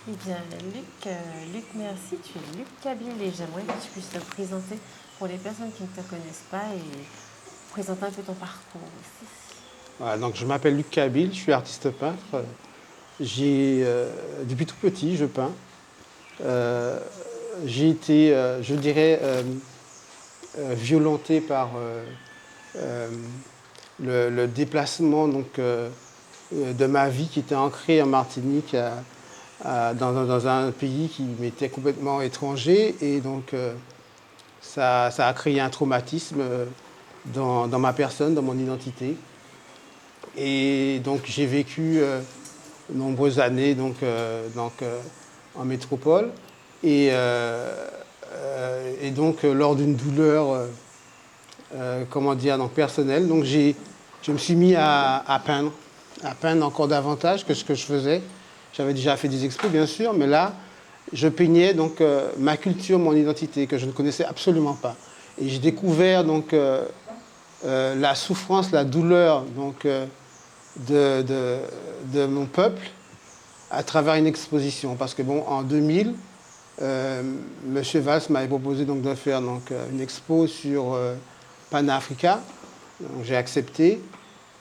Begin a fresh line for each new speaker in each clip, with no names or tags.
Eh bien, Luc, merci. Tu es Luc Kabyle et j'aimerais que tu puisses te présenter pour les personnes qui ne te connaissent pas et présenter un peu ton parcours aussi.
Voilà, donc je m'appelle Luc Kabyle, je suis artiste peintre. Depuis tout petit, je peins. Euh, j'ai été, je dirais, violenté par euh, le déplacement de ma vie qui était ancré en Martinique, dans un pays qui m'était complètement étranger. Et donc, ça a créé un traumatisme dans ma personne, dans mon identité. Et donc, j'ai vécu de nombreuses années en métropole. Et donc, lors d'une douleur, comment dire, donc personnelle, je me suis mis à peindre encore davantage que ce que je faisais. J'avais déjà fait des expos, bien sûr, mais là, je peignais ma culture, mon identité, que je ne connaissais absolument pas. Et j'ai découvert la souffrance, la douleur de, de, de mon peuple à travers une exposition. Parce que bon, en 2000, M. Valls m'avait proposé de faire une expo sur Pan-Africa. J'ai accepté.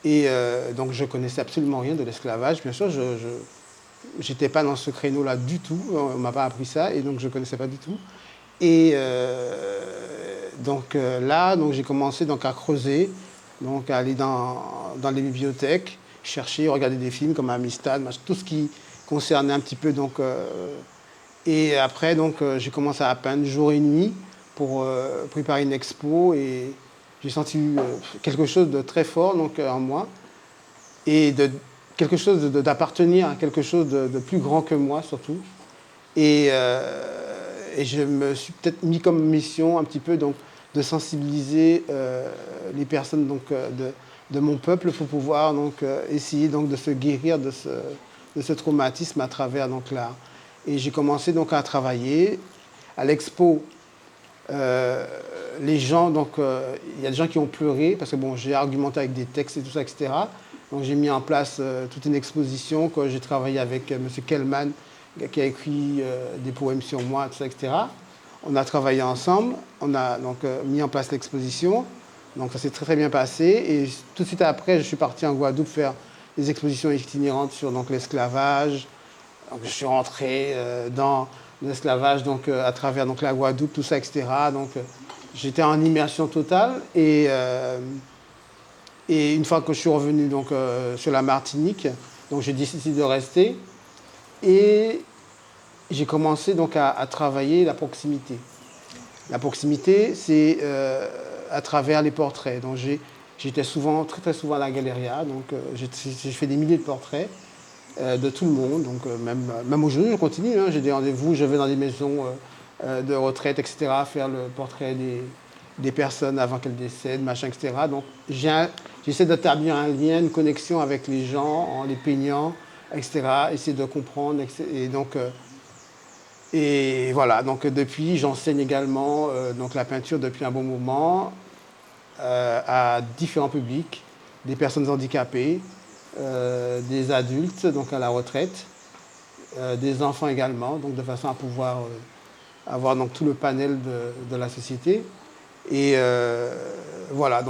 Et donc je connaissais absolument rien de l'esclavage. Bien sûr, je n'étais pas dans ce créneau-là du tout. On ne m'a pas appris ça et donc je ne connaissais pas du tout. Et là, j'ai commencé à creuser, à aller dans les bibliothèques, chercher, regarder des films comme Amistad, tout ce qui concernait un petit peu. Et après, j'ai commencé à peindre jour et nuit pour préparer une expo et j'ai senti quelque chose de très fort en moi et quelque chose d'appartenir à quelque chose de plus grand que moi surtout. Et je me suis peut-être mis comme mission un petit peu de sensibiliser les personnes de mon peuple pour pouvoir essayer de se guérir de ce traumatisme à travers l'art. Et j'ai commencé à travailler. À l'expo, les gens, il y a des gens qui ont pleuré parce que bon, j'ai argumenté avec des textes et tout ça, etc. Donc j'ai mis en place toute une exposition. J'ai travaillé avec M. Kellman, qui a écrit des poèmes sur moi, tout ça, etc. On a travaillé ensemble, on a mis en place l'exposition. Donc ça s'est très très bien passé. Et tout de suite après, je suis parti en Guadeloupe faire des expositions itinérantes sur l'esclavage. Donc je suis rentré dans l'esclavage à travers la Guadeloupe, tout ça, etc. J'étais en immersion totale. Et une fois que je suis revenu sur la Martinique, j'ai décidé de rester. Et j'ai commencé à travailler la proximité. La proximité, c'est à travers les portraits. J'étais souvent, très très souvent à la Galeria. J'ai fait des milliers de portraits de tout le monde. Même aujourd'hui, je continue. J'ai des rendez-vous, je vais dans des maisons de retraite, etc., faire le portrait des personnes avant qu'elles décèdent, machin, etc. Donc j'essaie d'établir un lien, une connexion avec les gens en les peignant, etc., essayer de comprendre. Et voilà, depuis, j'enseigne également la peinture depuis un bon moment à différents publics, des personnes handicapées, des adultes à la retraite, des enfants également, de façon à pouvoir avoir tout le panel de la société. Et voilà,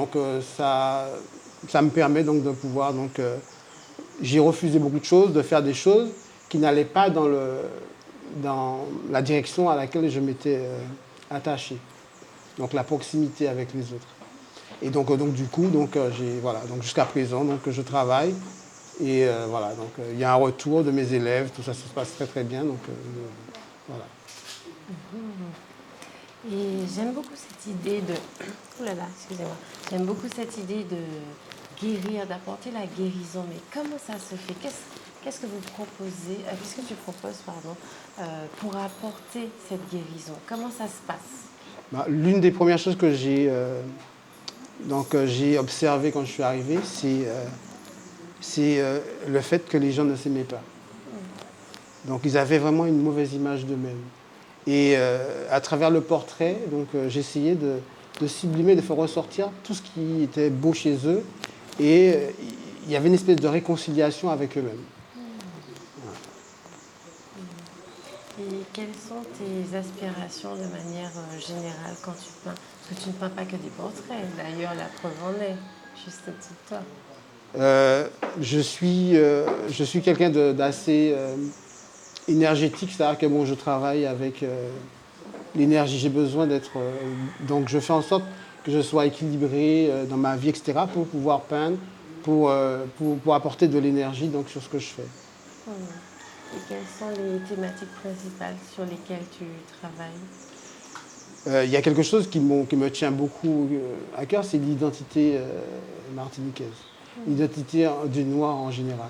ça me permet de pouvoir j'ai refusé beaucoup de choses, de faire des choses qui n'allaient pas dans la direction à laquelle je m'étais attaché. Donc la proximité avec les autres. Et du coup, voilà, jusqu'à présent, je travaille. Et voilà, il y a un retour de mes élèves, tout ça se passe très très bien. Voilà.
Et j'aime beaucoup cette idée de... Ouh là là, excusez-moi. J'aime beaucoup cette idée de guérir, d'apporter la guérison. Mais comment ça se fait? Qu'est-ce que vous proposez, qu'est-ce que tu proposes, pardon, pour apporter cette guérison? Comment ça se passe?
L'une des premières choses que j'ai observé quand je suis arrivé, c'est le fait que les gens ne s'aimaient pas. Donc ils avaient vraiment une mauvaise image d'eux-mêmes. Et à travers le portrait, j'essayais de sublimer, de faire ressortir tout ce qui était beau chez eux. Et il y avait une espèce de réconciliation avec eux-mêmes.
Et quelles sont tes aspirations de manière générale quand tu peins? Parce que tu ne peins pas que des portraits, d'ailleurs la preuve en est, juste au-dessus de toi.
Euh, je suis quelqu'un d'assez énergétique, c'est-à-dire que bon, je travaille avec l'énergie, j'ai besoin d'être... donc je fais en sorte que je sois équilibré dans ma vie, etc., pour pouvoir peindre, pour apporter de l'énergie donc, sur ce que je fais.
Et quelles sont les thématiques principales sur lesquelles tu travailles?
Il y a quelque chose qui me tient beaucoup à cœur, c'est l'identité martiniquaise, l'identité du noir en général.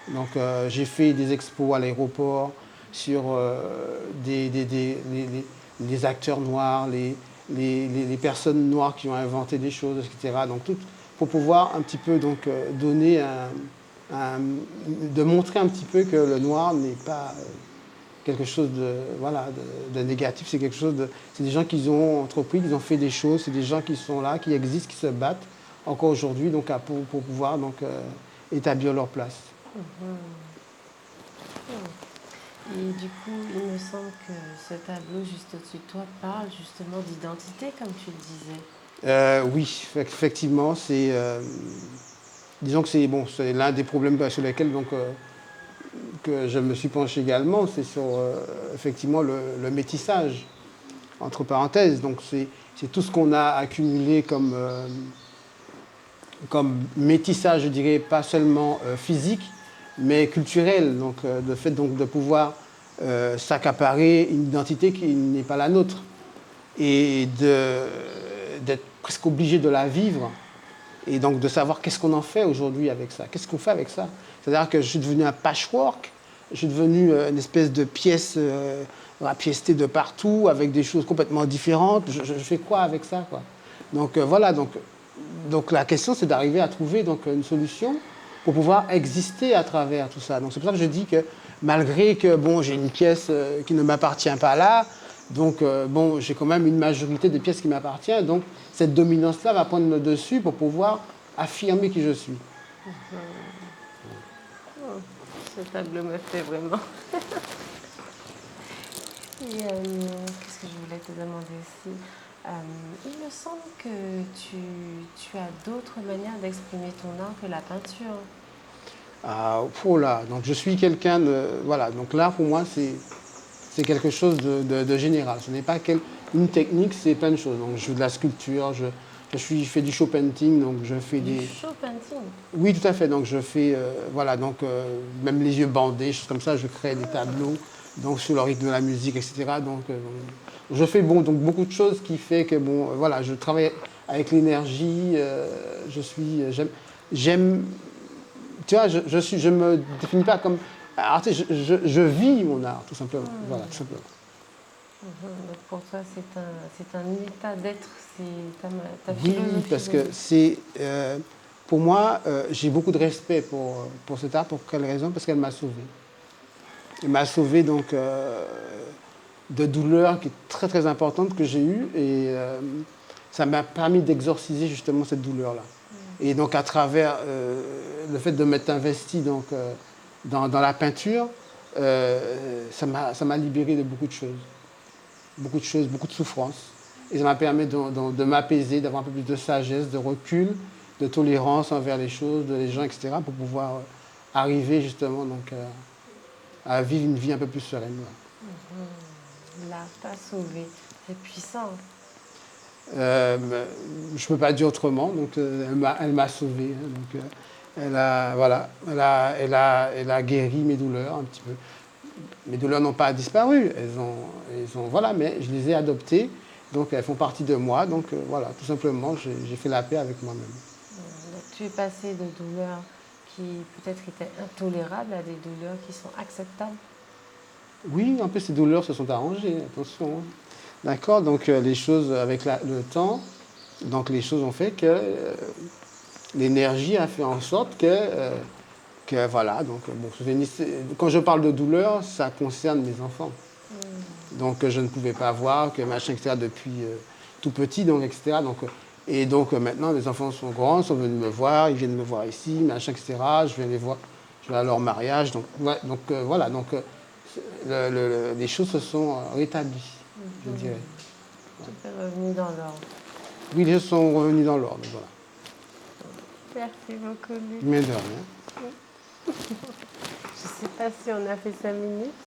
Donc j'ai fait des expos à l'aéroport sur les acteurs noirs, les personnes noires qui ont inventé des choses, etc. Donc tout pour pouvoir un petit peu donc, donner de montrer un petit peu que le noir n'est pas quelque chose de, voilà, de négatif, c'est quelque chose de... C'est des gens qui ont entrepris, qui ont fait des choses, c'est des gens qui sont là, qui existent, qui se battent encore aujourd'hui donc, pour pouvoir donc, établir leur place.
Et du coup, il me semble que ce tableau juste au-dessus de toi parle justement d'identité, comme tu le disais.
Oui, effectivement, disons que c'est bon, c'est l'un des problèmes sur lesquels donc, que je me suis penché également, c'est sur effectivement le métissage, entre parenthèses. Donc c'est tout ce qu'on a accumulé comme métissage, je dirais, pas seulement physique, mais culturel. Donc le fait donc, de pouvoir s'accaparer une identité qui n'est pas la nôtre et d'être presque obligé de la vivre et donc de savoir qu'est-ce qu'on en fait aujourd'hui avec ça, qu'est-ce qu'on fait avec ça. C'est-à-dire que je suis devenu un patchwork, je suis devenu une espèce de pièce rapiécée de partout avec des choses complètement différentes. Je fais quoi avec ça quoi. Donc voilà, donc la question c'est d'arriver à trouver donc, une solution pour pouvoir exister à travers tout ça. Donc c'est pour ça que je dis que malgré que bon, j'ai une pièce qui ne m'appartient pas là, donc bon, j'ai quand même une majorité de pièces qui m'appartiennent. Donc cette dominance-là va prendre le dessus pour pouvoir affirmer qui je suis.
Oh, ce tableau me fait vraiment. Et qu'est-ce que je voulais te demander aussi? Il me semble que tu as d'autres manières d'exprimer ton art que la peinture.
Ah, oh là, donc je suis quelqu'un de... Voilà, donc l'art pour moi c'est quelque chose de général. Ce n'est pas une technique, c'est plein de choses. Donc je fais de la sculpture, je fais du show painting, donc je fais
Du
des...
show painting.
Oui, tout à fait. Donc je fais, voilà, donc même les yeux bandés, choses comme ça, je crée des tableaux, donc sur le rythme de la musique, etc. Donc je fais bon, donc beaucoup de choses qui fait que bon, voilà, je travaille avec l'énergie. J'aime, tu vois, je me définis pas comme artiste. Je vis mon art, tout simplement. Voilà, tout simplement.
Donc pour toi, c'est un état d'être, c'est ta
Oui,
philosophie
parce
de
que
vie.
c'est, pour moi, j'ai beaucoup de respect pour cet art. Pour quelle raison? Parce qu'elle m'a sauvé. Elle m'a sauvé donc de douleurs qui est très très importante que j'ai eues et ça m'a permis d'exorciser justement cette douleur-là. Et donc à travers le fait de m'être investi donc, dans la peinture, ça m'a libéré de beaucoup de choses, beaucoup de souffrances. Et ça m'a permis de m'apaiser, d'avoir un peu plus de sagesse, de recul, de tolérance envers les choses, les gens, etc., pour pouvoir arriver justement donc, à vivre une vie un peu plus sereine. Ouais.
L'art t'a sauvé. C'est puissant.
Je ne peux pas dire autrement, donc elle m'a sauvé. Hein, donc, voilà, elle a guéri mes douleurs un petit peu. Mes douleurs n'ont pas disparu, voilà, mais je les ai adoptées, donc elles font partie de moi, donc voilà, tout simplement, j'ai fait la paix avec moi-même.
Donc tu es passé de douleurs qui peut-être étaient intolérables à des douleurs qui sont acceptables.
Oui, en plus ces douleurs se sont arrangées, attention. Hein. D'accord, donc les choses avec le temps, donc les choses ont fait que l'énergie a fait en sorte que voilà, donc bon, quand je parle de douleur, ça concerne mes enfants. Donc je ne pouvais pas voir que machin, etc. depuis tout petit, donc etc. Donc, et donc maintenant les enfants sont grands, sont venus me voir, ils viennent me voir ici, machin, etc. Je viens les voir, je vais à leur mariage, donc, ouais, donc voilà, donc les choses se sont rétablies, je dirais.
Tout est revenu dans l'ordre.
Oui, les choses sont revenues dans l'ordre. Voilà.
Merci beaucoup, Luc.
Mais de rien.
Je ne sais pas si on a fait 5 minutes.